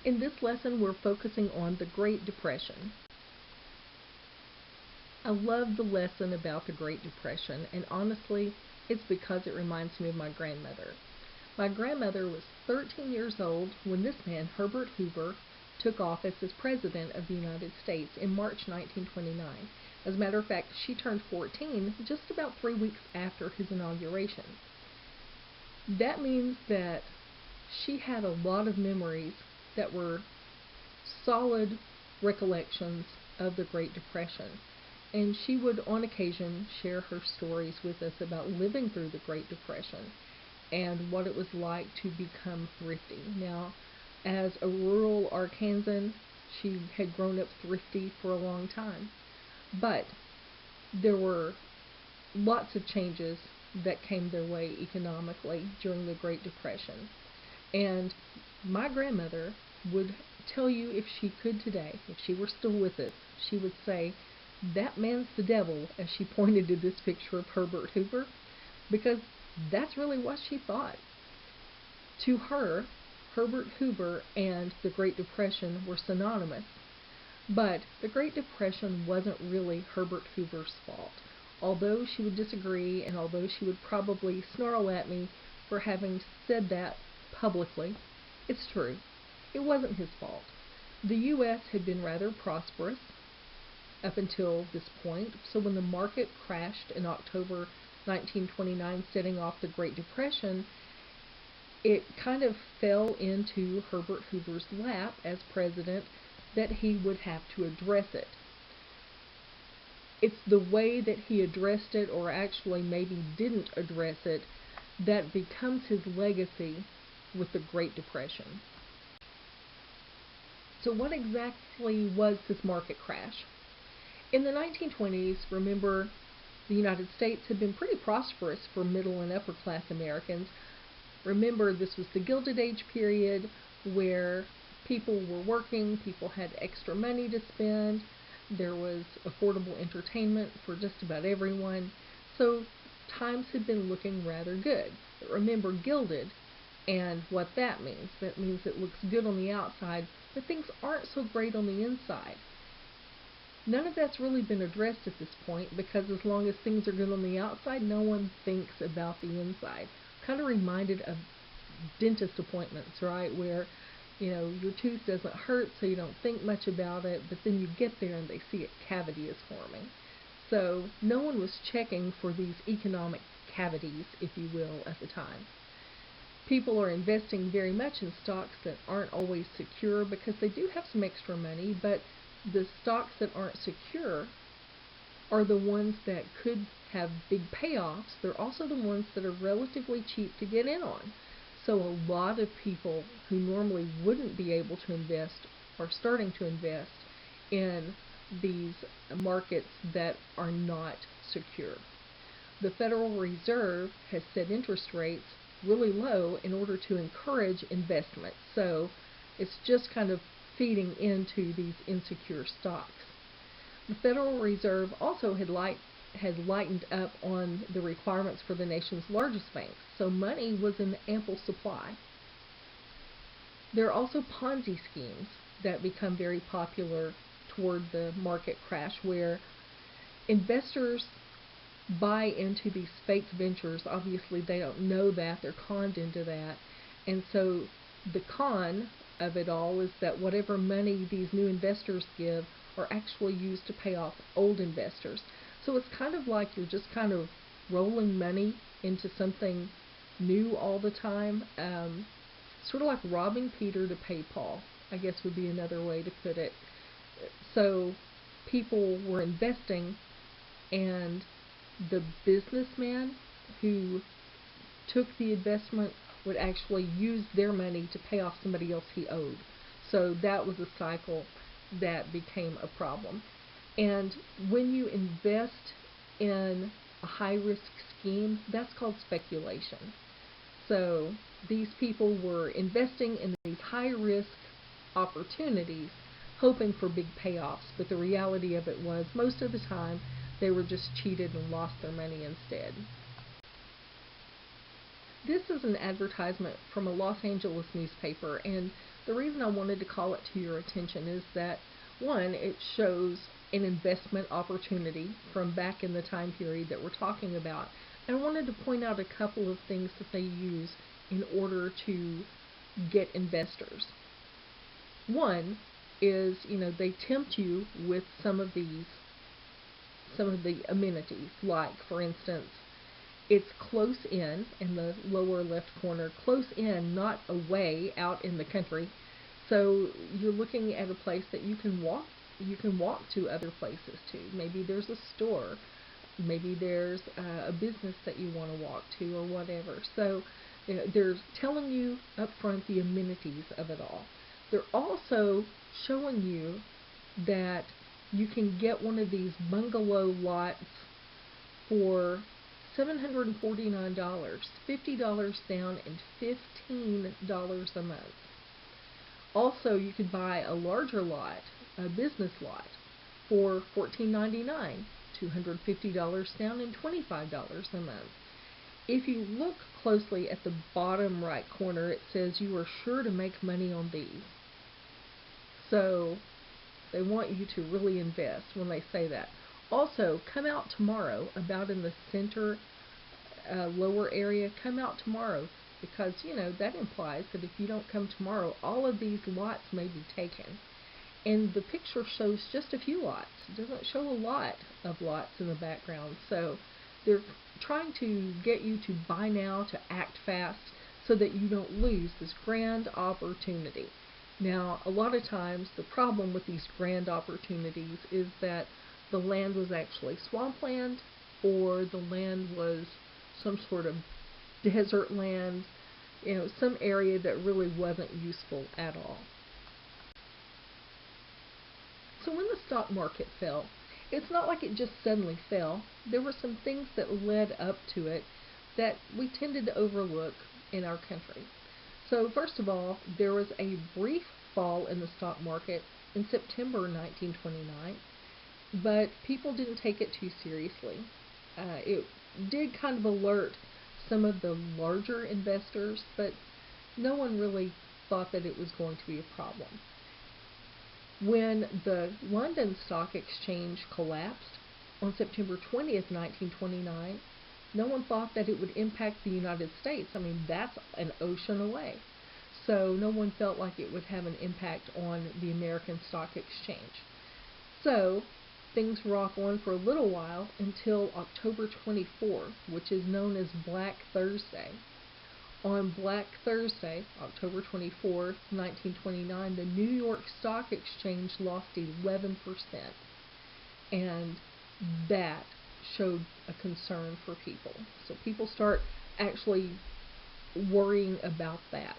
In this lesson, we're focusing on the Great Depression. I love the lesson about the Great Depression, and honestly, it's because it reminds me of my grandmother. My grandmother was 13 years old when this man, Herbert Hoover, took office as President of the United States in March 1929. As a matter of fact, she turned 14 just about 3 weeks after his inauguration. That means that she had a lot of memories that were solid recollections of the Great Depression. And she would, on occasion, share her stories with us about living through the Great Depression and what it was like to become thrifty. Now, as a rural Arkansan, she had grown up thrifty for a long time. But there were lots of changes that came their way economically during the Great Depression. And my grandmother would tell you, if she could today, if she were still with us, she would say, "That man's the devil," as she pointed to this picture of Herbert Hoover, because that's really what she thought. To her, Herbert Hoover and the Great Depression were synonymous. But the Great Depression wasn't really Herbert Hoover's fault. Although she would disagree, and although she would probably snarl at me for having said that publicly, it's true. It wasn't his fault. The U.S. had been rather prosperous up until this point, so when the market crashed in October 1929, setting off the Great Depression, it kind of fell into Herbert Hoover's lap as president that he would have to address it. It's the way that he addressed it, or actually maybe didn't address it, that becomes his legacy with the Great Depression. So what exactly was this market crash? In the 1920s, remember, the United States had been pretty prosperous for middle and upper class Americans. Remember, this was the Gilded Age period where people were working, people had extra money to spend, there was affordable entertainment for just about everyone, so times had been looking rather good. But remember, gilded, and what that means. That means it looks good on the outside, but things aren't so great on the inside. None of that's really been addressed at this point, because as long as things are good on the outside, no one thinks about the inside. Kind of reminded of dentist appointments, right? Where, your tooth doesn't hurt, so you don't think much about it, but then you get there and they see a cavity is forming. So no one was checking for these economic cavities, if you will, at the time. People are investing very much in stocks that aren't always secure because they do have some extra money, but the stocks that aren't secure are the ones that could have big payoffs. They're also the ones that are relatively cheap to get in on. So a lot of people who normally wouldn't be able to invest are starting to invest in these markets that are not secure. The Federal Reserve has set interest rates really low in order to encourage investment. So it's just kind of feeding into these insecure stocks. The Federal Reserve also had lightened up on the requirements for the nation's largest banks, so money was in ample supply. There are also Ponzi schemes that become very popular toward the market crash, where investors buy into these fake ventures. Obviously, they don't know that. They're conned into that. And so the con of it all is that whatever money these new investors give are actually used to pay off old investors. So it's kind of like you're just kind of rolling money into something new all the time. Sort of like robbing Peter to pay Paul, I guess would be another way to put it. So people were investing, and the businessman who took the investment would actually use their money to pay off somebody else he owed. So that was a cycle that became a problem. And when you invest in a high-risk scheme, that's called speculation. So these people were investing in these high-risk opportunities, hoping for big payoffs, but the reality of it was most of the time they were just cheated and lost their money instead. This is an advertisement from a Los Angeles newspaper, and the reason I wanted to call it to your attention is that, one, it shows an investment opportunity from back in the time period that we're talking about. And I wanted to point out a couple of things that they use in order to get investors. One is, they tempt you with some of the amenities, like, for instance, it's close in the lower left corner, close in, not away out in the country. So you're looking at a place that you can walk to other places too. Maybe there's a store, maybe there's a business that you want to walk to or whatever. So they're telling you up front the amenities of it all. They're also showing you that you can get one of these bungalow lots for $749, $50 down, and $15 a month. Also, you could buy a larger lot, a business lot, for $14.99, $250 down, and $25 a month. If you look closely at the bottom right corner, it says you are sure to make money on these. So they want you to really invest when they say that. Also, come out tomorrow, about in the center lower area. Come out tomorrow, because that implies that if you don't come tomorrow, all of these lots may be taken. And the picture shows just a few lots. It doesn't show a lot of lots in the background. So they're trying to get you to buy now, to act fast, so that you don't lose this grand opportunity. Now, a lot of times the problem with these grand opportunities is that the land was actually swampland, or the land was some sort of desert land, some area that really wasn't useful at all. So when the stock market fell, it's not like it just suddenly fell. There were some things that led up to it that we tended to overlook in our country. So first of all, there was a brief fall in the stock market in September 1929, but people didn't take it too seriously. It did kind of alert some of the larger investors, but no one really thought that it was going to be a problem. When the London Stock Exchange collapsed on September 20th, 1929, no one thought that it would impact the United States. I mean, that's an ocean away. So no one felt like it would have an impact on the American Stock Exchange. So things rock on for a little while until October 24th, which is known as Black Thursday. On Black Thursday, October 24th, 1929, the New York Stock Exchange lost 11%. And that showed a concern for people. So people start actually worrying about that.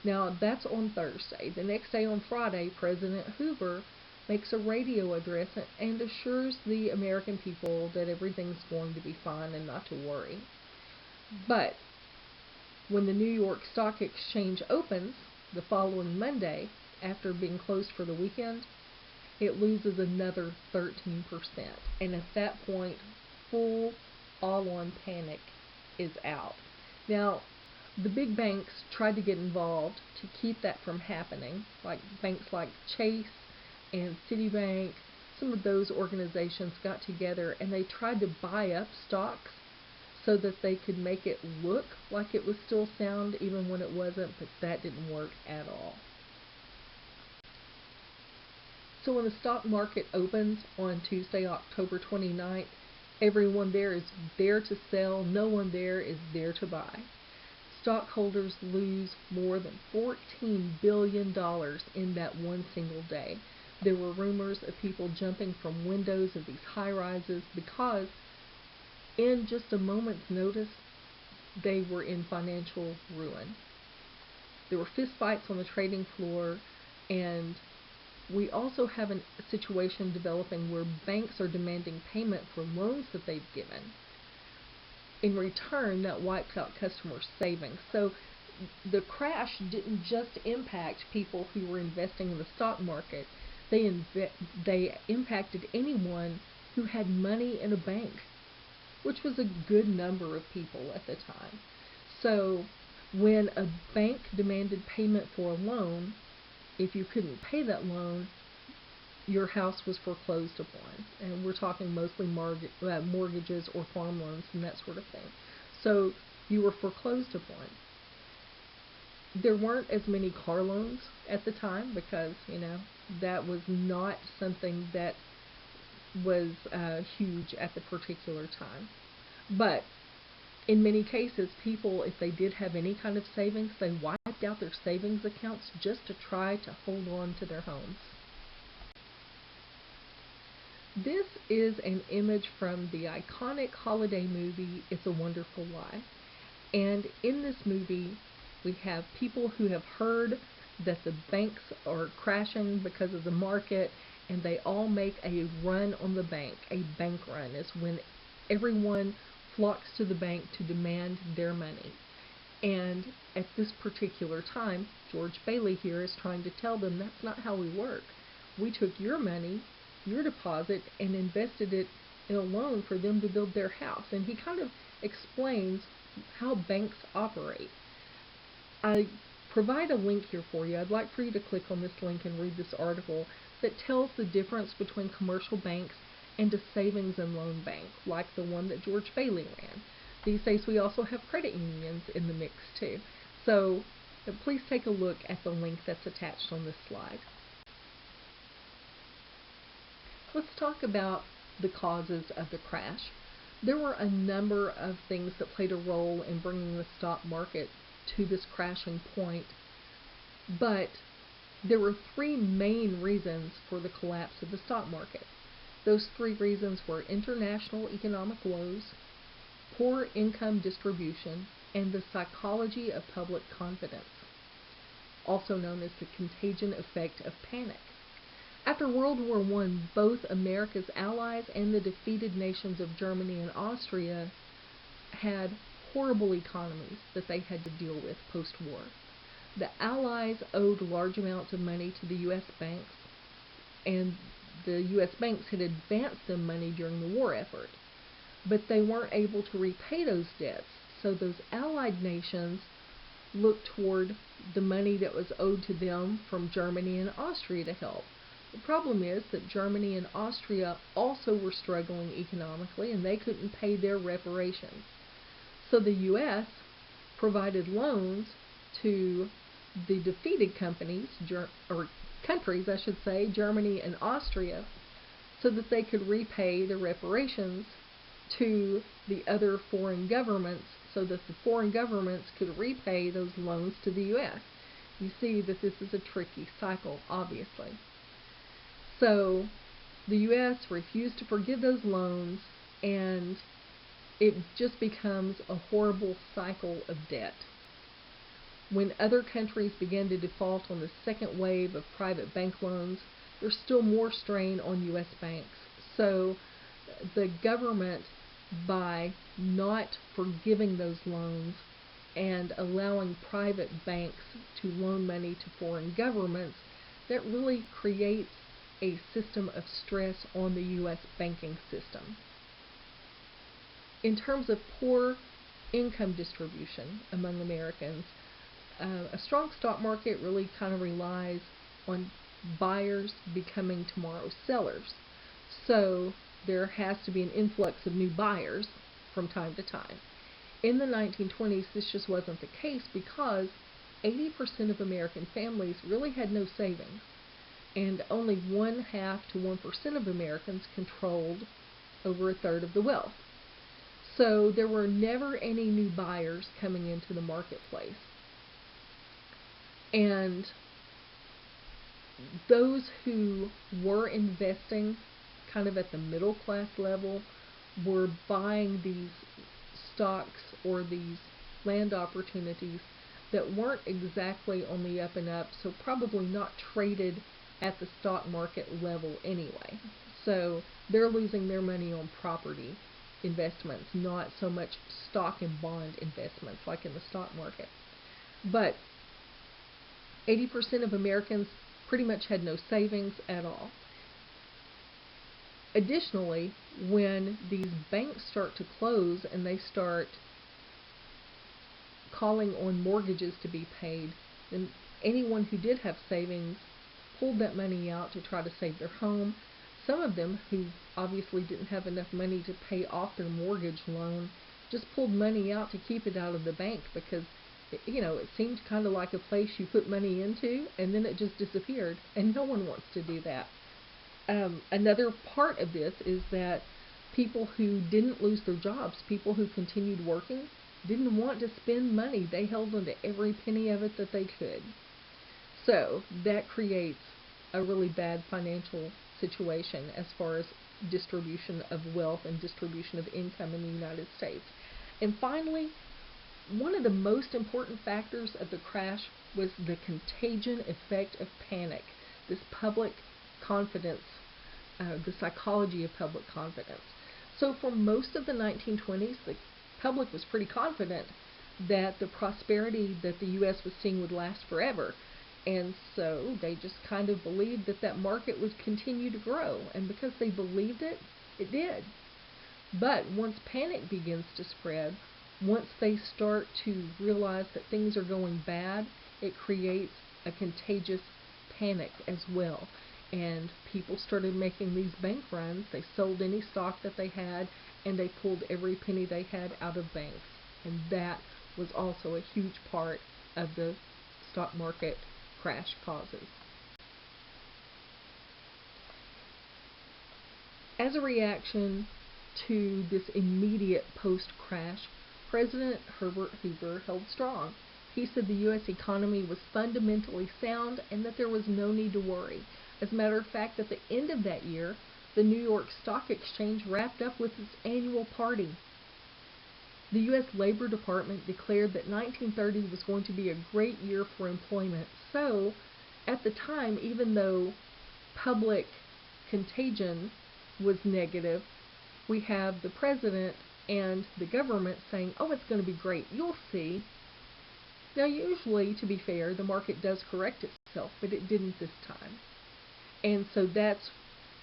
Now, that's on Thursday. The next day, on Friday, President Hoover makes a radio address and assures the American people that everything's going to be fine and not to worry. But when the New York Stock Exchange opens the following Monday, after being closed for the weekend, it loses another 13%. And at that point, full all-on panic is out. Now, the big banks tried to get involved to keep that from happening, like banks like Chase and Citibank. Some of those organizations got together and they tried to buy up stocks so that they could make it look like it was still sound even when it wasn't, but that didn't work at all. So when the stock market opens on Tuesday, October 29th, everyone there is there to sell, no one there is there to buy. Stockholders lose more than $14 billion in that one single day. There were rumors of people jumping from windows of these high-rises because in just a moment's notice, they were in financial ruin. There were fistfights on the trading floor, and we also have a situation developing where banks are demanding payment for loans that they've given. In return, that wipes out customer savings. So the crash didn't just impact people who were investing in the stock market. They impacted anyone who had money in a bank, which was a good number of people at the time. So when a bank demanded payment for a loan, if you couldn't pay that loan, your house was foreclosed upon. And we're talking mostly mortgages or farm loans and that sort of thing. So you were foreclosed upon. There weren't as many car loans at the time because, that was not something that was huge at the particular time. But in many cases, people, if they did have any kind of savings, they wiped out their savings accounts just to try to hold on to their homes. This is an image from the iconic holiday movie, It's a Wonderful Lie. And in this movie, we have people who have heard that the banks are crashing because of the market, and they all make a run on the bank. A bank run is when everyone flocks to the bank to demand their money. And at this particular time, George Bailey here is trying to tell them that's not how we work. We took your money, your deposit, and invested it in a loan for them to build their house. And he kind of explains how banks operate. I provide a link here for you. I'd like for you to click on this link and read this article that tells the difference between commercial banks and a savings and loan bank, like the one that George Bailey ran. These days we also have credit unions in the mix too. So please take a look at the link that's attached on this slide. Let's talk about the causes of the crash. There were a number of things that played a role in bringing the stock market to this crashing point, but there were three main reasons for the collapse of the stock market. Those three reasons were international economic woes, poor income distribution, and the psychology of public confidence, also known as the contagion effect of panic. After World War I, both America's allies and the defeated nations of Germany and Austria had horrible economies that they had to deal with post-war. The Allies owed large amounts of money to the U.S. banks, and the U.S. banks had advanced them money during the war effort, but they weren't able to repay those debts, so those Allied nations looked toward the money that was owed to them from Germany and Austria to help. The problem is that Germany and Austria also were struggling economically, and they couldn't pay their reparations. So the U.S. provided loans to the defeated countries, Germany and Austria, so that they could repay the reparations to the other foreign governments, so that the foreign governments could repay those loans to the U.S. You see that this is a tricky cycle, obviously. So the U.S. refused to forgive those loans, and it just becomes a horrible cycle of debt. When other countries began to default on the second wave of private bank loans, there's still more strain on U.S. banks. So the government, by not forgiving those loans and allowing private banks to loan money to foreign governments, that really creates a system of stress on the U.S. banking system. In terms of poor income distribution among Americans, a strong stock market really kind of relies on buyers becoming tomorrow's sellers. So there has to be an influx of new buyers from time to time. In the 1920s, this just wasn't the case because 80% of American families really had no savings, and only 0.5% to 1% of Americans controlled over a third of the wealth. So there were never any new buyers coming into the marketplace. And those who were investing kind of at the middle class level were buying these stocks or these land opportunities that weren't exactly on the up and up, so probably not traded at the stock market level anyway. So they're losing their money on property investments, not so much stock and bond investments like in the stock market. But 80% of Americans pretty much had no savings at all. Additionally, when these banks start to close and they start calling on mortgages to be paid, then anyone who did have savings pulled that money out to try to save their home. Some of them who obviously didn't have enough money to pay off their mortgage loan just pulled money out to keep it out of the bank because it seemed kind of like a place you put money into and then it just disappeared, and no one wants to do that. Another part of this is that people who didn't lose their jobs, people who continued working, didn't want to spend money. They held onto every penny of it that they could. So that creates a really bad financial situation as far as distribution of wealth and distribution of income in the United States. And finally, one of the most important factors of the crash was the contagion effect of panic, this public confidence, the psychology of public confidence. So for most of the 1920s, the public was pretty confident that the prosperity that the U.S. was seeing would last forever. And so they just kind of believed that that market would continue to grow. And because they believed it, it did. But once panic begins to spread, once they start to realize that things are going bad, it creates a contagious panic as well. And people started making these bank runs. They sold any stock that they had, and they pulled every penny they had out of banks. And that was also a huge part of the stock market crash causes. As a reaction to this immediate post-crash, President Herbert Hoover held strong. He said the U.S. economy was fundamentally sound and that there was no need to worry. As a matter of fact, at the end of that year, the New York Stock Exchange wrapped up with its annual party. The U.S. Labor Department declared that 1930 was going to be a great year for employment. So, at the time, even though public contagion was negative, we have the president and the government saying, oh, it's going to be great, you'll see. Now, usually, to be fair, the market does correct itself, but it didn't this time. And so that's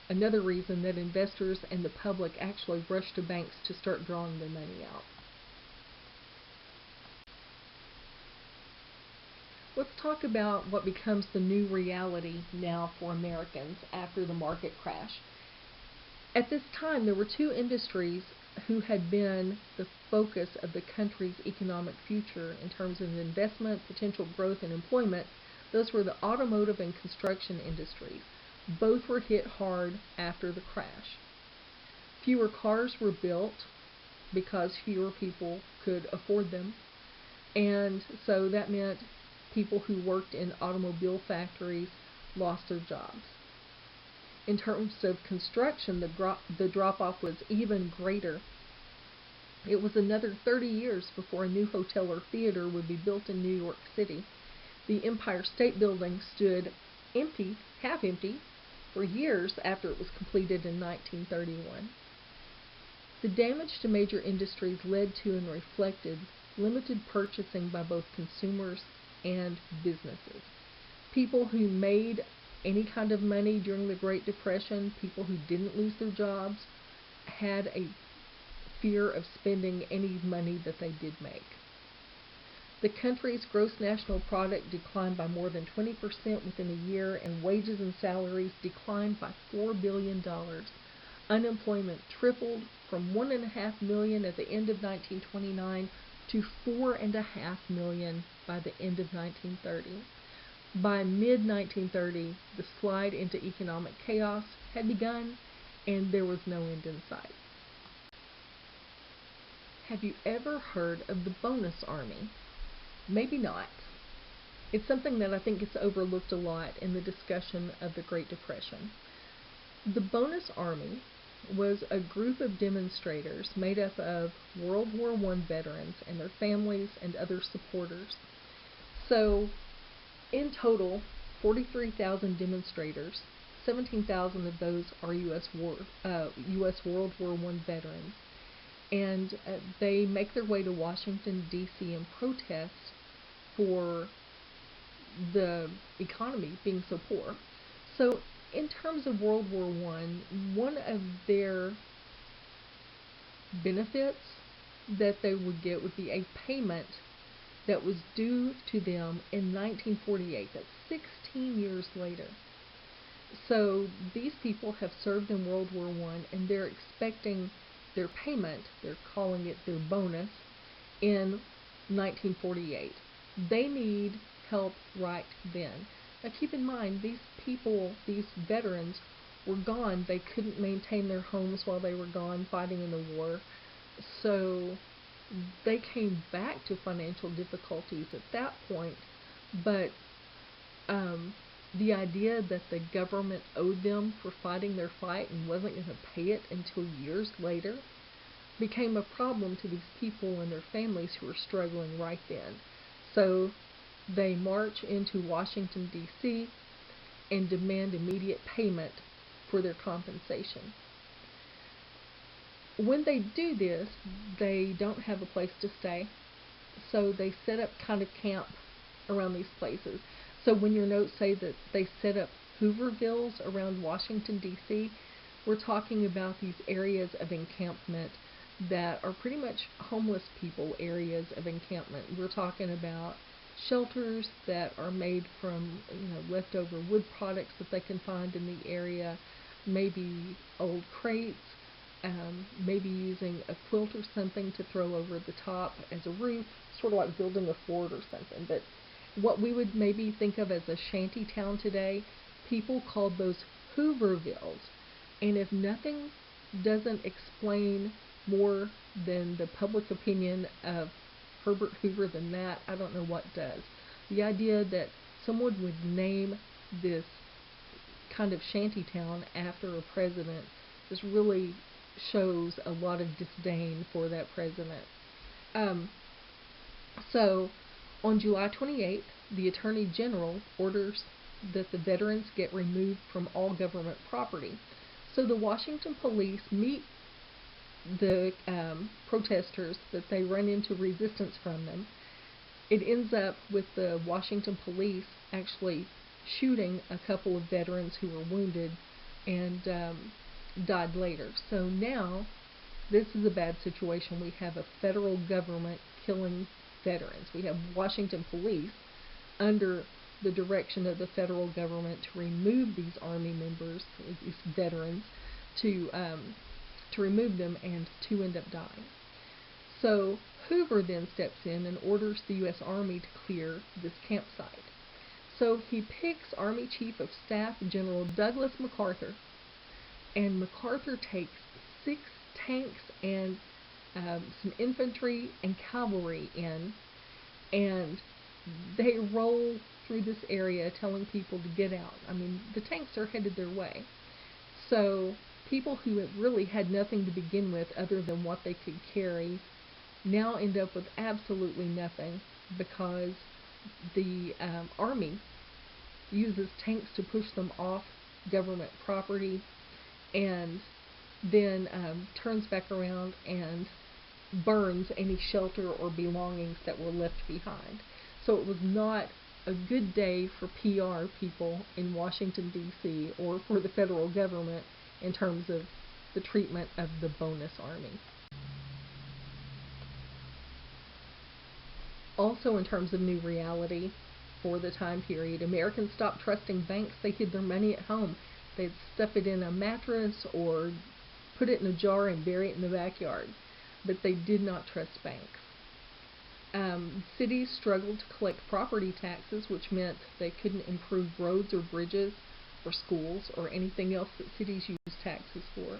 another reason that investors and the public actually rushed to banks to start drawing their money out. Let's talk about what becomes the new reality now for Americans after the market crash. At this time, there were two industries who had been the focus of the country's economic future in terms of investment, potential growth, and employment. Those were the automotive and construction industries. Both were hit hard after the crash. Fewer cars were built because fewer people could afford them, and so that meant people who worked in automobile factories lost their jobs. In terms of construction, the drop-off was even greater. It was another 30 years before a new hotel or theater would be built in New York City. The Empire State Building stood empty, half empty, for years after it was completed in 1931. The damage to major industries led to and reflected limited purchasing by both consumers and businesses. People who made any kind of money during the Great Depression, people who didn't lose their jobs, had a fear of spending any money that they did make. The country's gross national product declined by more than 20% within a year, and wages and salaries declined by $4 billion. Unemployment tripled from 1.5 million at the end of 1929 to 4.5 million by the end of 1930. By mid-1930, the slide into economic chaos had begun, and there was no end in sight. Have you ever heard of the bonus army? Maybe not. It's something that I think gets overlooked a lot in the discussion of the Great Depression. The bonus army was a group of demonstrators made up of World War I veterans and their families and other supporters. So, in total, 43,000 demonstrators. 17,000 of those are U.S. World War I veterans. And they make their way to Washington, D.C. and protest for the economy being so poor. So in terms of World War I, one of their benefits that they would get would be a payment that was due to them in 1948. That's 16 years later. So these people have served in World War I, and they're expecting their payment, they're calling it their bonus, in 1948. They need help right then. Now keep in mind, these people, these veterans, were gone. They couldn't maintain their homes while they were gone fighting in the war. So they came back to financial difficulties at that point, but the idea that the government owed them for fighting their fight and wasn't going to pay it until years later became a problem to these people and their families who were struggling right then. So they march into Washington, D.C. and demand immediate payment for their compensation. When they do this, they don't have a place to stay, so they set up kind of camp around these places. So when your notes say that they set up Hoovervilles around Washington, D.C., we're talking about these areas of encampment that are pretty much homeless people areas of encampment. We're talking about shelters that are made from leftover wood products that they can find in the area, maybe old crates, maybe using a quilt or something to throw over the top as a roof, sort of like building a fort or something. But what we would maybe think of as a shanty town today, people called those Hoovervilles. And if nothing doesn't explain more than the public opinion of Herbert Hoover than that, I don't know what does. The idea that someone would name this kind of shanty town after a president just really shows a lot of disdain for that president. So on July 28th, the Attorney General orders that the veterans get removed from all government property. So the Washington police meet the protesters, that they run into resistance from them. It ends up with the Washington police actually shooting a couple of veterans who were wounded and died later. So now this is a bad situation. We have a federal government killing veterans. We have Washington police under the direction of the federal government to remove these Army members, these veterans, to remove them, and two end up dying. So Hoover then steps in and orders the U.S. Army to clear this campsite. So he picks Army Chief of Staff General Douglas MacArthur, and MacArthur takes 6 tanks and some infantry and cavalry in, and they roll through this area telling people to get out. I mean, the tanks are headed their way. So people who had really had nothing to begin with other than what they could carry now end up with absolutely nothing, because the Army uses tanks to push them off government property and then turns back around and burns any shelter or belongings that were left behind. So it was not a good day for PR people in Washington, D.C., or for the federal government in terms of the treatment of the bonus army. Also, in terms of new reality for the time period, Americans stopped trusting banks. They hid their money at home. They'd stuff it in a mattress or put it in a jar and bury it in the backyard. But they did not trust banks. Cities struggled to collect property taxes, which meant they couldn't improve roads or bridges or schools or anything else that cities use taxes for.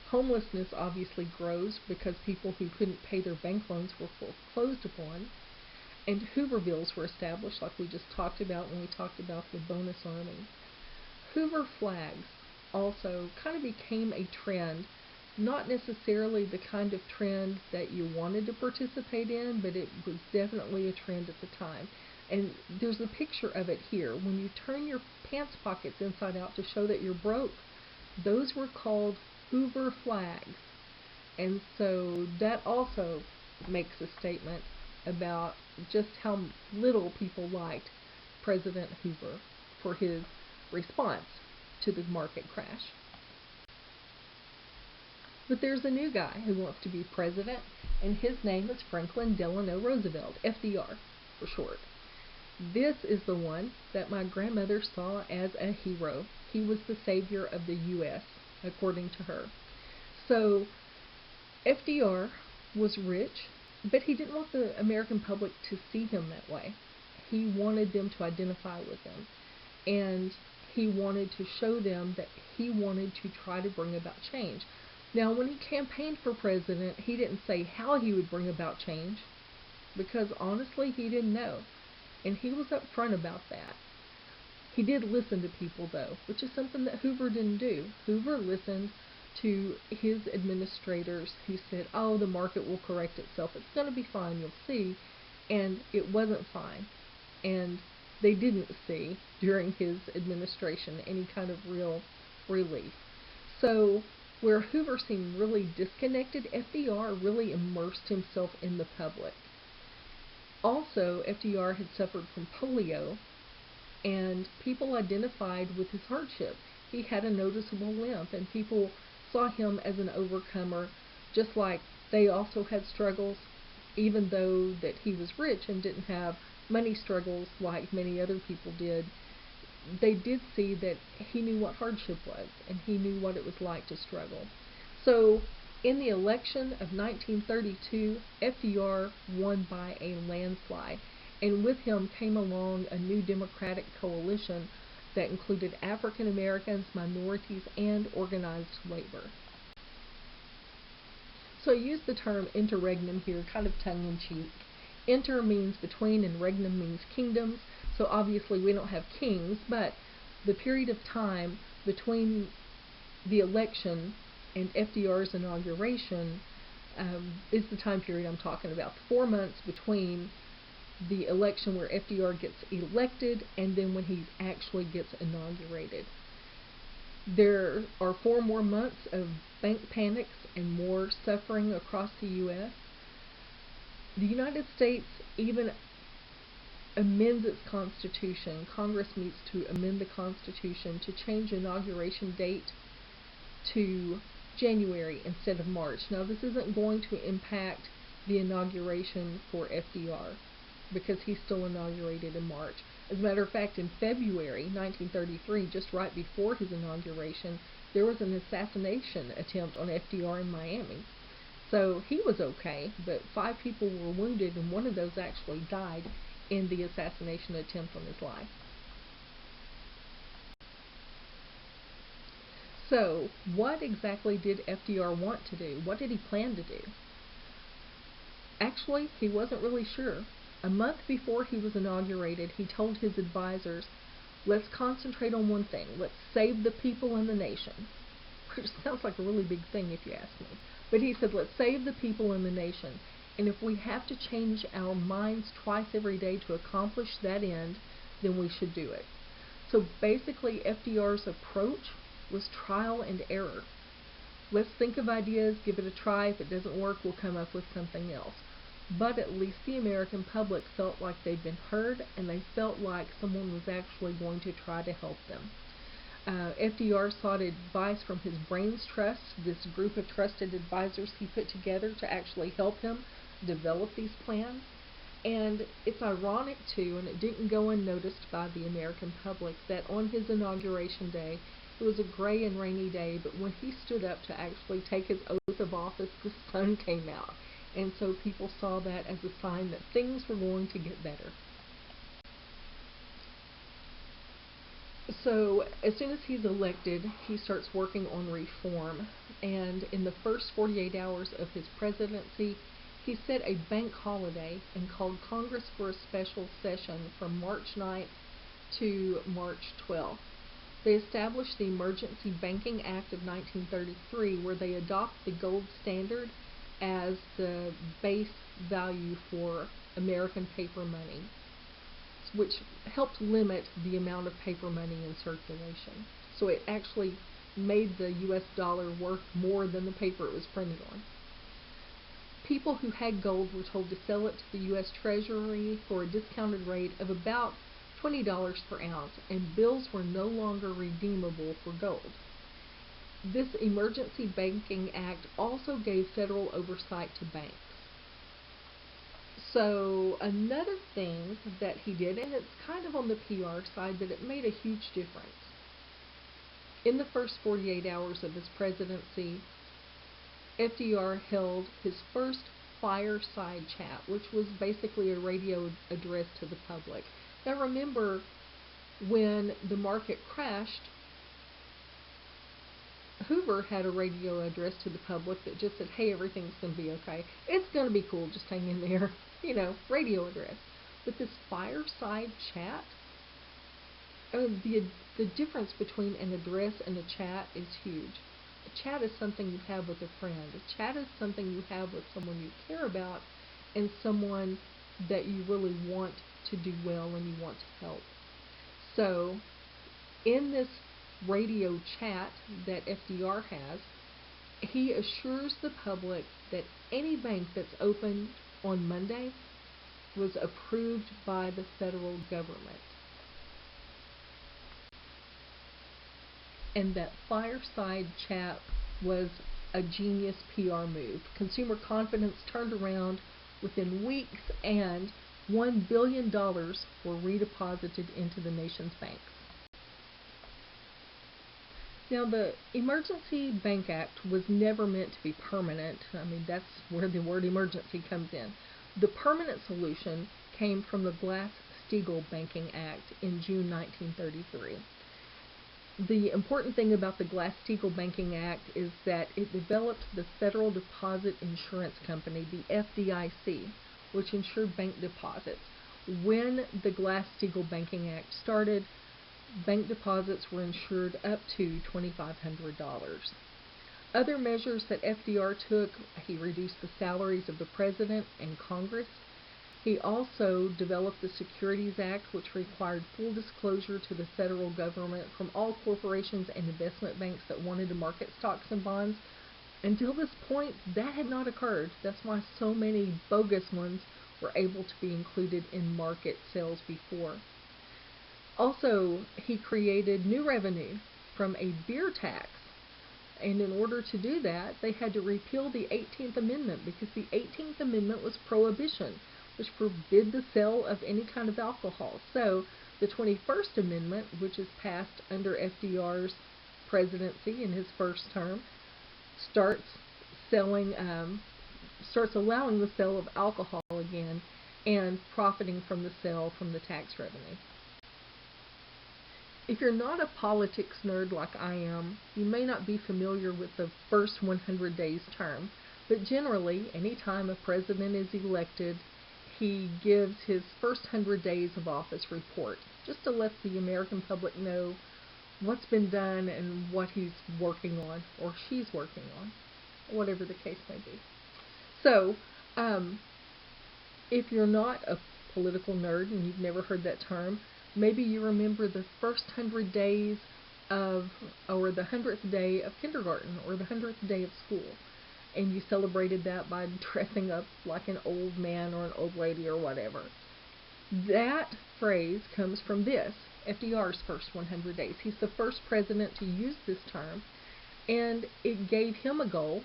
Homelessness obviously grows because people who couldn't pay their bank loans were foreclosed upon. And Hoovervilles were established, like we just talked about when we talked about the bonus army. Hoover flags also kind of became a trend, not necessarily the kind of trend that you wanted to participate in, but it was definitely a trend at the time. And there's a picture of it here. When you turn your pants pockets inside out to show that you're broke, those were called Hoover flags. And so that also makes a statement about just how little people liked President Hoover for his response to the market crash. But there's a new guy who wants to be president, and his name is Franklin Delano Roosevelt, FDR. for short. This is the one that my grandmother saw as a hero. He was the savior of the U.S., according to her. So FDR was rich, but he didn't want the American public to see him that way. He wanted them to identify with him, and he wanted to show them that he wanted to try to bring about change. Now, when he campaigned for president, he didn't say how he would bring about change, because honestly, he didn't know, and he was upfront about that. He did listen to people, though, which is something that Hoover didn't do. Hoover listened to his administrators who said, oh, the market will correct itself. It's going to be fine, you'll see. And it wasn't fine. And they didn't see, during his administration, any kind of real relief. So where Hoover seemed really disconnected, FDR really immersed himself in the public. Also, FDR had suffered from polio, and people identified with his hardship. He had a noticeable limp, and people saw him as an overcomer, just like they also had struggles, even though that he was rich and didn't have money struggles like many other people did. They did see that he knew what hardship was, and he knew what it was like to struggle. So in the election of 1932, FDR won by a landslide, and with him came along a new Democratic coalition that included African Americans, minorities, and organized labor. So I use the term interregnum here, kind of tongue-in-cheek. Inter means between, and regnum means kingdoms. So obviously we don't have kings, but the period of time between the election and FDR's inauguration is the time period I'm talking about. 4 months between the election where FDR gets elected and then when he actually gets inaugurated. There are 4 more months of bank panics and more suffering across the U.S. The United States even amends its Constitution. Congress meets to amend the Constitution to change inauguration date to January instead of March. Now, this isn't going to impact the inauguration for FDR because he's still inaugurated in March. As a matter of fact, in February 1933, just right before his inauguration, there was an assassination attempt on FDR in Miami. So he was okay, but 5 people were wounded, and one of those actually died in the assassination attempt on his life. So, what exactly did FDR want to do? What did he plan to do? Actually, he wasn't really sure. A month before he was inaugurated, he told his advisors, let's concentrate on one thing. Let's save the people and the nation. Which sounds like a really big thing if you ask me. But he said, let's save the people and the nation. And if we have to change our minds twice every day to accomplish that end, then we should do it. So basically, FDR's approach was trial and error. Let's think of ideas, give it a try. If it doesn't work, we'll come up with something else. But at least the American public felt like they'd been heard, and they felt like someone was actually going to try to help them. FDR sought advice from his Brains Trust, this group of trusted advisors he put together to actually help him develop these plans. And it's ironic, too, and it didn't go unnoticed by the American public, that on his inauguration day, it was a gray and rainy day, but when he stood up to actually take his oath of office, the sun came out. And so people saw that as a sign that things were going to get better. So as soon as he's elected, he starts working on reform. And in the first 48 hours of his presidency, he set a bank holiday and called Congress for a special session from March 9th to March 12th. They established the Emergency Banking Act of 1933, where they adopt the gold standard as the base value for American paper money, which helped limit the amount of paper money in circulation. So it actually made the U.S. dollar worth more than the paper it was printed on. People who had gold were told to sell it to the U.S. Treasury for a discounted rate of about $20 per ounce, and bills were no longer redeemable for gold. This Emergency Banking Act also gave federal oversight to banks. So another thing that he did, and it's kind of on the PR side, but it made a huge difference. In the first 48 hours of his presidency, FDR held his first fireside chat, which was basically a radio address to the public. Now remember, when the market crashed, Hoover had a radio address to the public that just said, hey, everything's going to be okay. It's going to be cool. Just hang in there. Radio address. But this fireside chat, the difference between an address and a chat is huge. A chat is something you have with a friend. A chat is something you have with someone you care about and someone that you really want to do well and you want to help. So, in this radio chat that FDR has, he assures the public that any bank that's open on Monday was approved by the federal government. And that fireside chat was a genius PR move. Consumer confidence turned around within weeks, and $1 billion were redeposited into the nation's banks. Now, the Emergency Bank Act was never meant to be permanent. That's where the word emergency comes in. The permanent solution came from the Glass-Steagall Banking Act in June 1933. The important thing about the Glass-Steagall Banking Act is that it developed the Federal Deposit Insurance Company, the FDIC, which insured bank deposits. When the Glass-Steagall Banking Act started, bank deposits were insured up to $2,500. Other measures that FDR took, he reduced the salaries of the President and Congress. He also developed the Securities Act, which required full disclosure to the federal government from all corporations and investment banks that wanted to market stocks and bonds. Until this point, that had not occurred. That's why so many bogus ones were able to be included in market sales before. Also, he created new revenue from a beer tax. And in order to do that, they had to repeal the 18th Amendment, because the 18th Amendment was prohibition, which forbid the sale of any kind of alcohol. So the 21st Amendment, which is passed under FDR's presidency in his first term, starts allowing the sale of alcohol again and profiting from the sale from the tax revenue. If you're not a politics nerd like I am, you may not be familiar with the first 100 days term, but generally, any time a president is elected, he gives his first 100 days of office report, just to let the American public know what's been done and what he's working on, or she's working on, whatever the case may be. So, if you're not a political nerd and you've never heard that term, maybe you remember the first 100 days or the 100th day of kindergarten, or the 100th day of school, and you celebrated that by dressing up like an old man or an old lady or whatever. That phrase comes from this, FDR's first 100 days. He's the first president to use this term, and it gave him a goal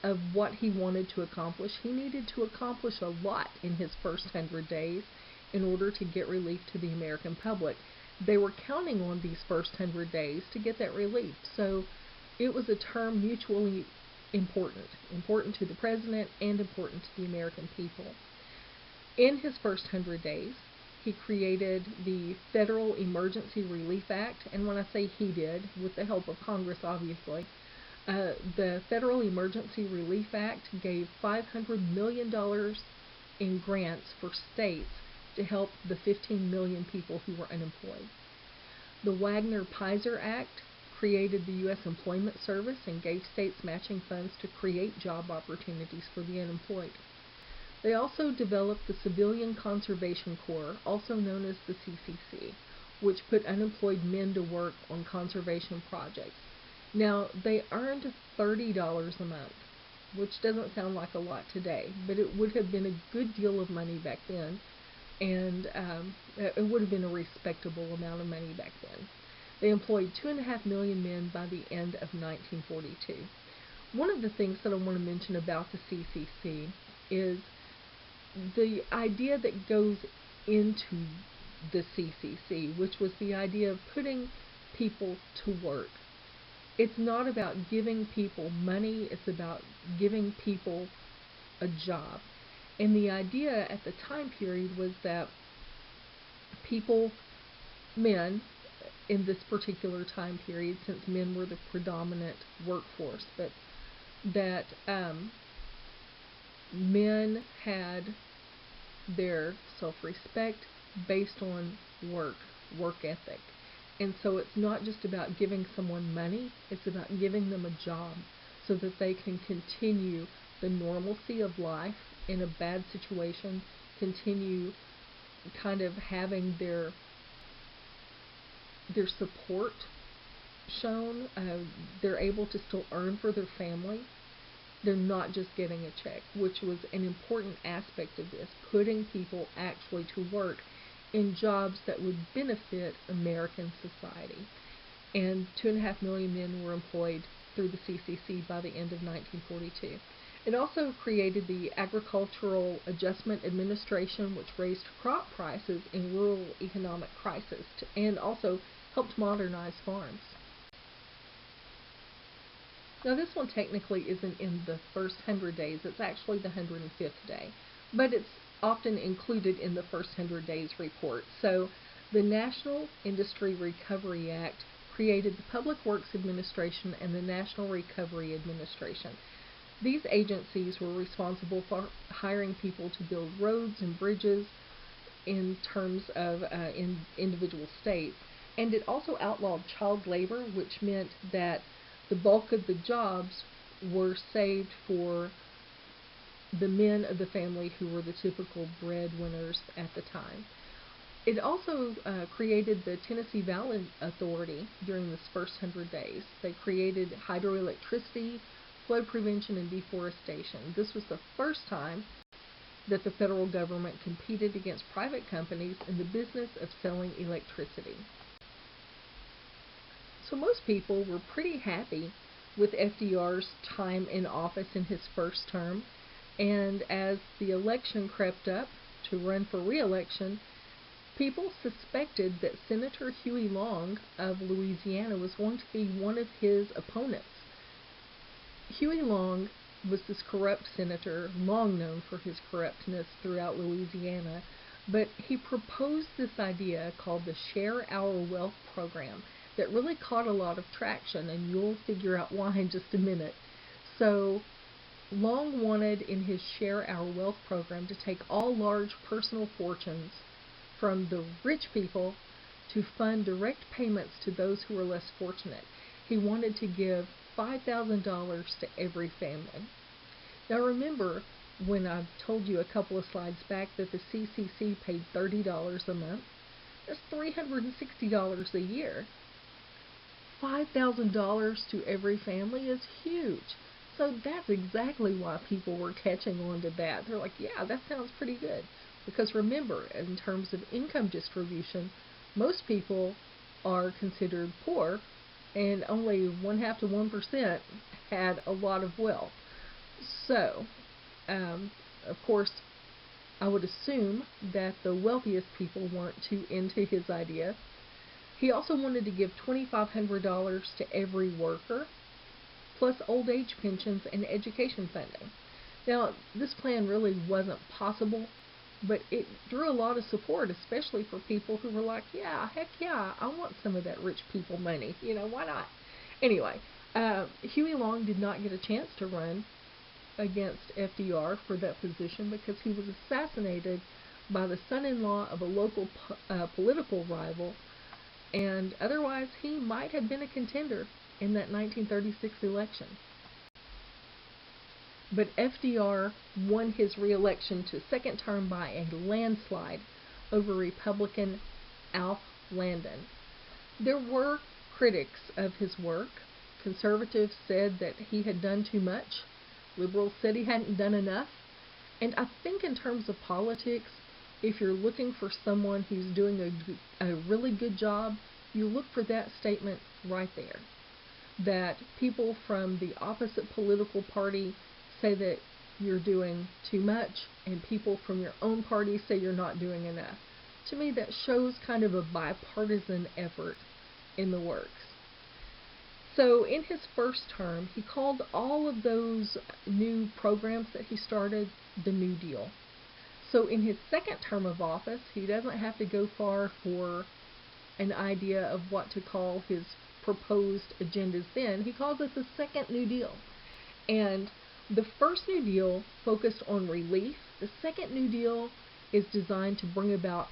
of what he wanted to accomplish. He needed to accomplish a lot in his first 100 days in order to get relief to the American public. They were counting on these first 100 days to get that relief. So it was a term mutually important to the president and important to the American people. In his first 100 days, he created the Federal Emergency Relief Act, and when I say he did, with the help of Congress, obviously, the Federal Emergency Relief Act gave $500 million in grants for states to help the 15 million people who were unemployed. The Wagner-Pizer Act created the U.S. Employment Service and gave states matching funds to create job opportunities for the unemployed. They also developed the Civilian Conservation Corps, also known as the CCC, which put unemployed men to work on conservation projects. Now, they earned $30 a month, which doesn't sound like a lot today, but it would have been a good deal of money back then, and it would have been a respectable amount of money back then. They employed 2.5 million men by the end of 1942. One of the things that I want to mention about the CCC is the idea that goes into the CCC, which was the idea of putting people to work. It's not about giving people money, it's about giving people a job. And the idea at the time period was that people, men, in this particular time period, since men were the predominant workforce, but that men had their self-respect based on work ethic. And so it's not just about giving someone money, it's about giving them a job so that they can continue the normalcy of life in a bad situation, continue kind of having their support shown. They're able to still earn for their family. They're not just getting a check, which was an important aspect of this, putting people actually to work in jobs that would benefit American society. And 2.5 million men were employed through the CCC by the end of 1942. It also created the Agricultural Adjustment Administration, which raised crop prices in rural economic crisis and also helped modernize farms. Now this one technically isn't in the first 100 days, it's actually the 105th day, but it's often included in the first 100 days report. So the National Industry Recovery Act created the Public Works Administration and the National Recovery Administration. These agencies were responsible for hiring people to build roads and bridges in terms of in individual states. And it also outlawed child labor, which meant that the bulk of the jobs were saved for the men of the family who were the typical breadwinners at the time. It also created the Tennessee Valley Authority during this first 100 days. They created hydroelectricity, flood prevention, and deforestation. This was the first time that the federal government competed against private companies in the business of selling electricity. So most people were pretty happy with FDR's time in office in his first term, and as the election crept up to run for re-election, people suspected that Senator Huey Long of Louisiana was going to be one of his opponents. Huey Long was this corrupt senator, long known for his corruptness throughout Louisiana, but he proposed this idea called the Share Our Wealth program that really caught a lot of traction, and you'll figure out why in just a minute. So Long wanted in his Share Our Wealth program to take all large personal fortunes from the rich people to fund direct payments to those who were less fortunate. He wanted to give $5,000 to every family. Now remember when I told you a couple of slides back that the CCC paid $30 a month? That's $360 a year. $5,000 to every family is huge. So that's exactly why people were catching on to that. They're like, yeah, that sounds pretty good. Because remember, in terms of income distribution, most people are considered poor, and only 0.5 to 1% had a lot of wealth. So, of course, I would assume that the wealthiest people weren't too into his idea. He also wanted to give $2,500 to every worker, plus old age pensions and education funding. Now, this plan really wasn't possible, but it drew a lot of support, especially for people who were like, yeah, heck yeah, I want some of that rich people money. You know, why not? Anyway, Huey Long did not get a chance to run against FDR for that position because he was assassinated by the son-in-law of a local political rival, and otherwise he might have been a contender in that 1936 election. But FDR won his re-election to second term by a landslide over Republican Alf Landon. There were critics of his work. Conservatives said that he had done too much. Liberals said he hadn't done enough. And I think in terms of politics, if you're looking for someone who's doing a really good job, you look for that statement right there. That people from the opposite political party say that you're doing too much, and people from your own party say you're not doing enough. To me, that shows kind of a bipartisan effort in the works. So in his first term, he called all of those new programs that he started the New Deal. So in his second term of office, he doesn't have to go far for an idea of what to call his proposed agendas then. He calls it the Second New Deal. And the first New Deal focused on relief. The Second New Deal is designed to bring about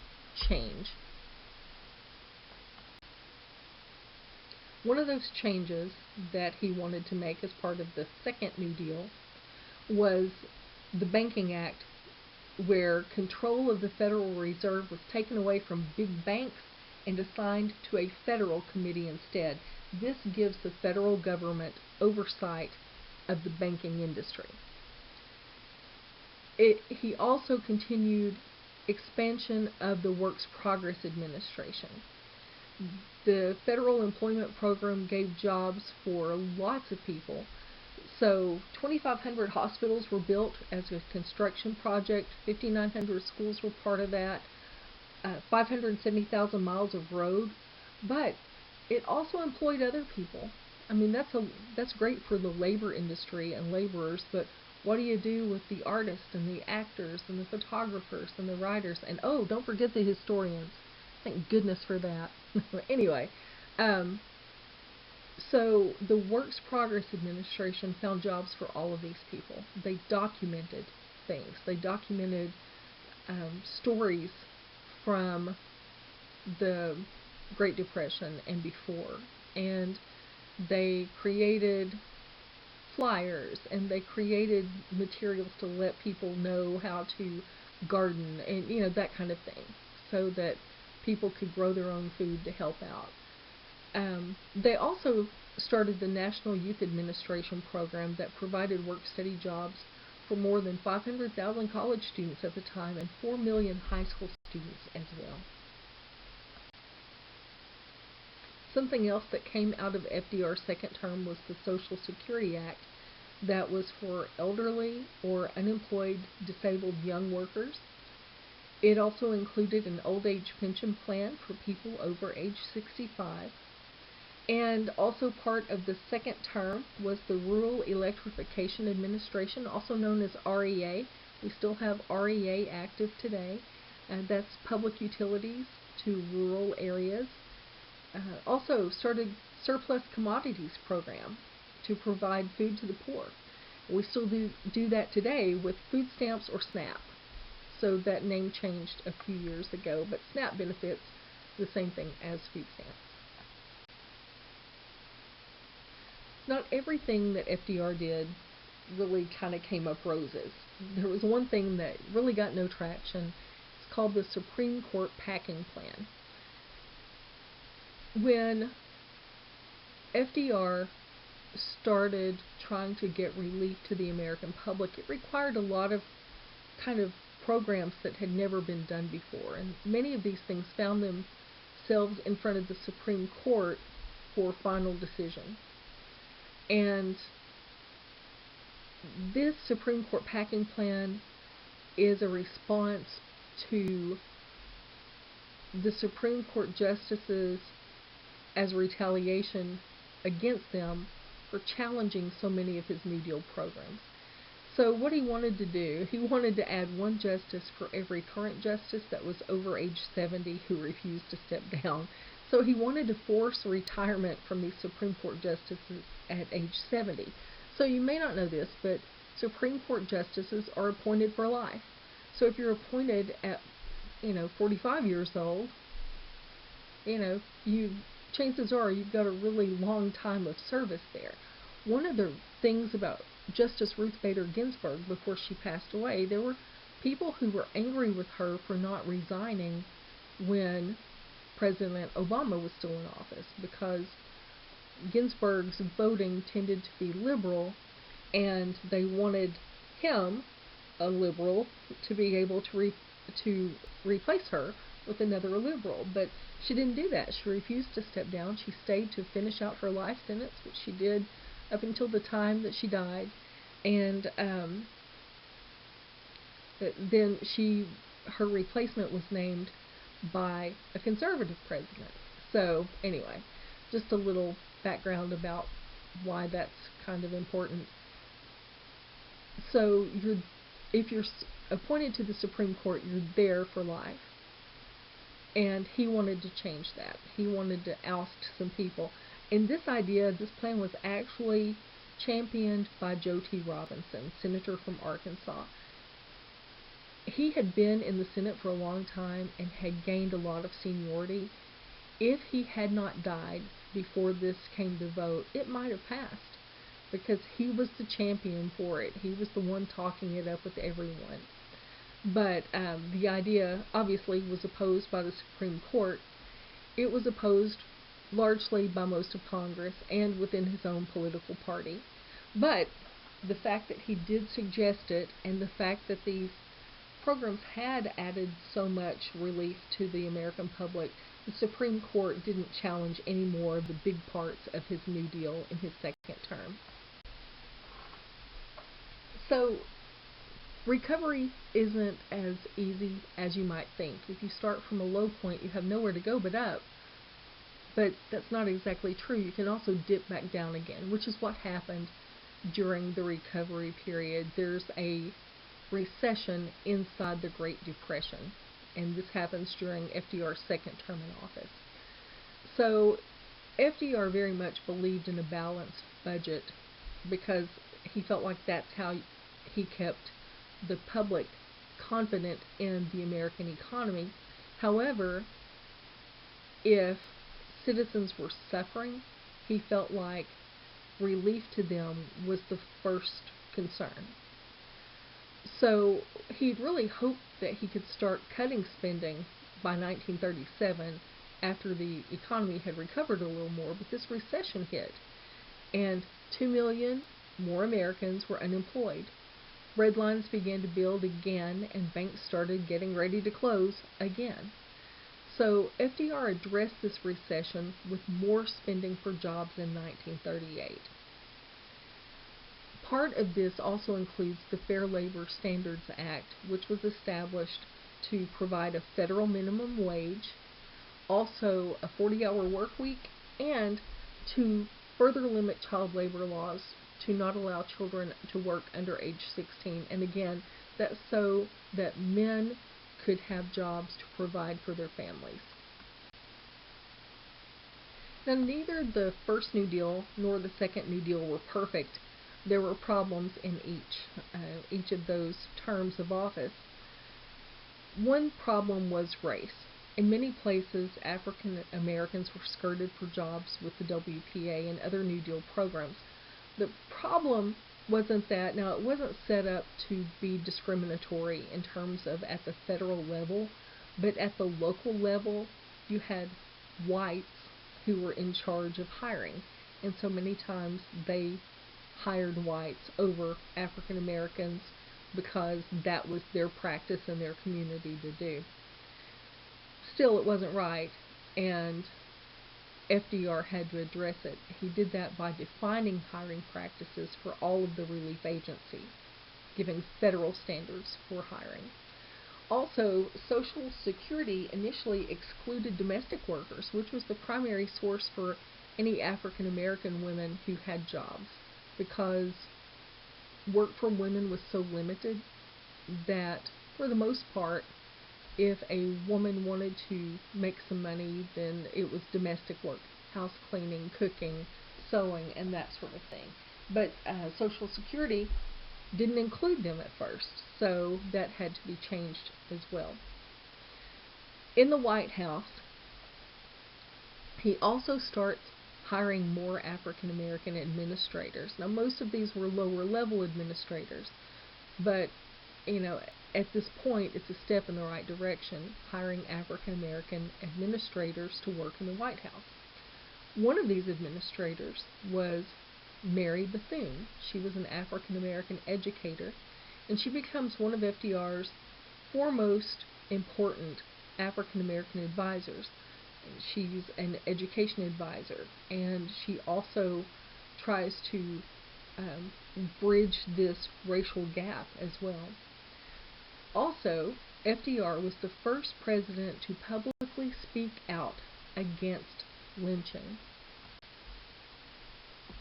change. One of those changes that he wanted to make as part of the Second New Deal was the Banking Act, where control of the Federal Reserve was taken away from big banks and assigned to a federal committee instead. This gives the federal government oversight of the banking industry. He also continued expansion of the Works Progress Administration. The federal employment program gave jobs for lots of people. So 2,500 hospitals were built as a construction project, 5,900 schools were part of that, 570,000 miles of road, but it also employed other people. I mean, that's great for the labor industry and laborers, but what do you do with the artists and the actors and the photographers and the writers? And oh, don't forget the historians. Thank goodness for that. Anyway, so the Works Progress Administration found jobs for all of these people. They documented things. They documented stories from the Great Depression and before. And they created flyers, and they created materials to let people know how to garden and, you know, that kind of thing, so that people could grow their own food to help out. They also started the National Youth Administration program that provided work-study jobs for more than 500,000 college students at the time and 4 million high school students as well. Something else that came out of FDR's second term was the Social Security Act that was for elderly or unemployed disabled young workers. It also included an old age pension plan for people over age 65. And also part of the second term was the Rural Electrification Administration, also known as REA. We still have REA active today, and that's public utilities to rural areas. Also started Surplus Commodities Program to provide food to the poor. We still do that today with food stamps or SNAP. So that name changed a few years ago, but SNAP benefits the same thing as food stamps. Not everything that FDR did really kind of came up roses. There was one thing that really got no traction. It's called the Supreme Court Packing Plan. When FDR started trying to get relief to the American public, it required a lot of kind of programs that had never been done before, and many of these things found themselves in front of the Supreme Court for final decision. And this Supreme Court Packing Plan is a response to the Supreme Court justices as retaliation against them for challenging so many of his New Deal programs. So what he wanted to do, he wanted to add one justice for every current justice that was over age 70 who refused to step down. So he wanted to force retirement from these Supreme Court justices at age 70. So you may not know this, but Supreme Court justices are appointed for life. So if you're appointed at, 45 years old, chances are you've got a really long time of service there. One of the things about Justice Ruth Bader Ginsburg, before she passed away, there were people who were angry with her for not resigning when President Obama was still in office, because Ginsburg's voting tended to be liberal, and they wanted him, a liberal, to be able to replace her with another liberal. But she didn't do that. She refused to step down. She stayed to finish out her life sentence, which she did up until the time that she died. And Then her replacement was named by a conservative president. So anyway, just a little background about why that's kind of important. So if you're appointed to the Supreme Court, you're there for life. And he wanted to change that. He wanted to oust some people. And this plan was actually championed by Joe T. Robinson, senator from Arkansas. He had been in the Senate for a long time and had gained a lot of seniority. If he had not died before this came to vote, it might have passed, because he was the champion for it. He was the one talking it up with everyone. But the idea, obviously, was opposed by the Supreme Court. It was opposed largely by most of Congress and within his own political party. But the fact that he did suggest it, and the fact that these programs had added so much relief to the American public, the Supreme Court didn't challenge any more of the big parts of his New Deal in his second term. So, recovery isn't as easy as you might think. If you start from a low point, you have nowhere to go but up. But that's not exactly true. You can also dip back down again, which is what happened during the recovery period. There's a recession inside the Great Depression, and this happens during FDR's second term in office. So FDR very much believed in a balanced budget because he felt like that's how he kept the public confident in the American economy. However, if citizens were suffering, he felt like relief to them was the first concern. So he'd really hoped that he could start cutting spending by 1937 after the economy had recovered a little more, but this recession hit, and 2 million more Americans were unemployed. Red lines began to build again, and banks started getting ready to close again. So FDR addressed this recession with more spending for jobs in 1938. Part of this also includes the Fair Labor Standards Act, which was established to provide a federal minimum wage, also a 40-hour work week, and to further limit child labor laws to not allow children to work under age 16. And again, that's so that men could have jobs to provide for their families. Now, neither the first New Deal nor the second New Deal were perfect. There were problems in each of those terms of office. One problem was race. In many places, African Americans were skirted for jobs with the WPA and other New Deal programs. The problem wasn't that. Now, it wasn't set up to be discriminatory in terms of at the federal level, but at the local level, you had whites who were in charge of hiring, and so many times they hired whites over African Americans because that was their practice in their community to do. Still, it wasn't right, and FDR had to address it. He did that by defining hiring practices for all of the relief agencies, giving federal standards for hiring. Also, Social Security initially excluded domestic workers, which was the primary source for any African American women who had jobs, because work for women was so limited that, for the most part, if a woman wanted to make some money, then it was domestic work, house cleaning, cooking, sewing, and that sort of thing. But Social Security didn't include them at first, so that had to be changed as well. In the White House, he also starts hiring more African American administrators. Now, most of these were lower level administrators, but at this point, it's a step in the right direction, hiring African American administrators to work in the White House. One of these administrators was Mary Bethune. She was an African American educator, and she becomes one of FDR's foremost important African American advisors. She's an education advisor, and she also tries to bridge this racial gap as well. Also, FDR was the first president to publicly speak out against lynching.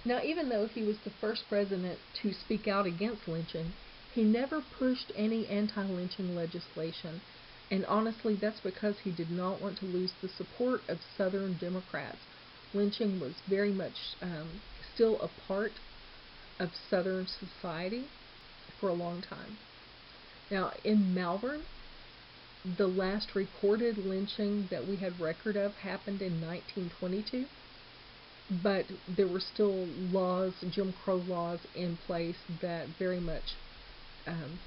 Now, even though he was the first president to speak out against lynching, he never pushed any anti-lynching legislation, and honestly, that's because he did not want to lose the support of Southern Democrats. Lynching was very much still a part of Southern society for a long time. Now, in Malvern, the last recorded lynching that we had record of happened in 1922, but there were still laws, Jim Crow laws, in place that very much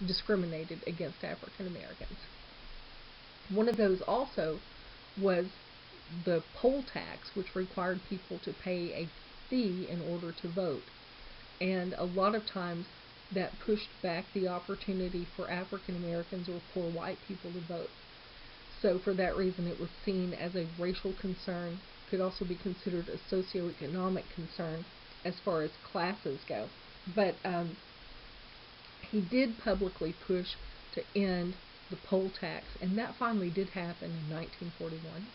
discriminated against African Americans. One of those also was the poll tax, which required people to pay a fee in order to vote. And a lot of times that pushed back the opportunity for African Americans or poor white people to vote. So for that reason, it was seen as a racial concern, could also be considered a socioeconomic concern as far as classes go. But he did publicly push to end the poll tax, and that finally did happen in 1941.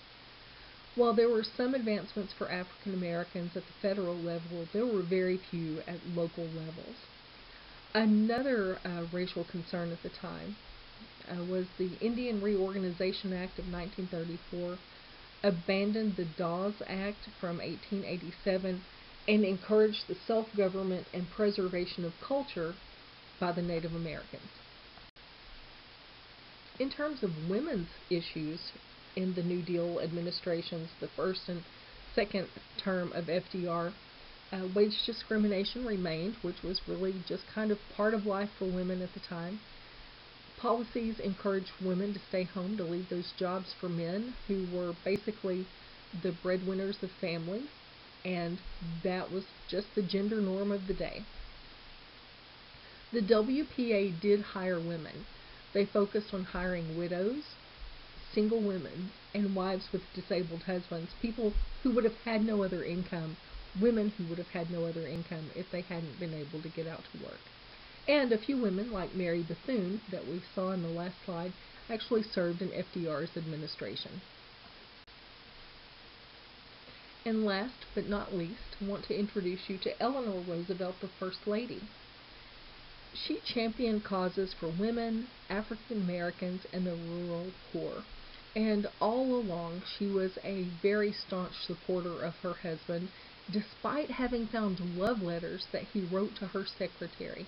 While there were some advancements for African Americans at the federal level, there were very few at local levels. Another racial concern at the time was the Indian Reorganization Act of 1934, abandoned the Dawes Act from 1887, and encouraged the self-government and preservation of culture by the Native Americans. In terms of women's issues in the New Deal administrations, the first and second term of FDR, wage discrimination remained, which was really just kind of part of life for women at the time. Policies encouraged women to stay home to leave those jobs for men who were basically the breadwinners of families, and that was just the gender norm of the day. The WPA did hire women. They focused on hiring widows, single women, and wives with disabled husbands, people who would have had no other income, women who would have had no other income if they hadn't been able to get out to work. And a few women, like Mary Bethune, that we saw in the last slide, actually served in FDR's administration. And last but not least, I want to introduce you to Eleanor Roosevelt, the First Lady. She championed causes for women, African Americans, and the rural poor. And all along, she was a very staunch supporter of her husband, despite having found love letters that he wrote to her secretary.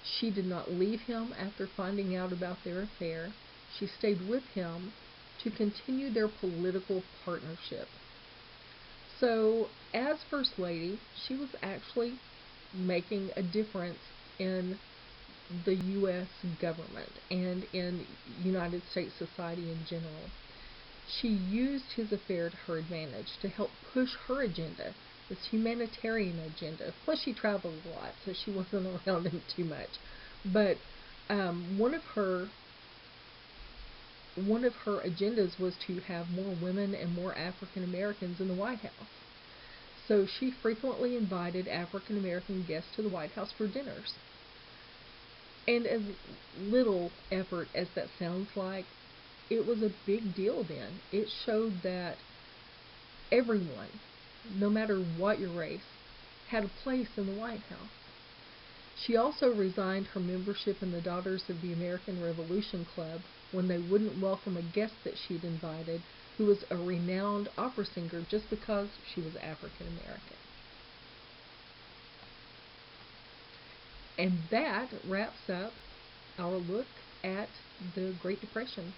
She did not leave him after finding out about their affair. She stayed with him to continue their political partnership. So, as First Lady, she was actually making a difference in the U.S. government and in United States society in general. She used his affair to her advantage to help push her agenda, this humanitarian agenda. Plus, she traveled a lot, so she wasn't around him too much. But one of her agendas was to have more women and more African Americans in the White House. So she frequently invited African American guests to the White House for dinners. And as little effort as that sounds like, it was a big deal then. It showed that everyone, no matter what your race, had a place in the White House. She also resigned her membership in the Daughters of the American Revolution Club when they wouldn't welcome a guest that she'd invited who was a renowned opera singer just because she was African American. And that wraps up our look at the Great Depression.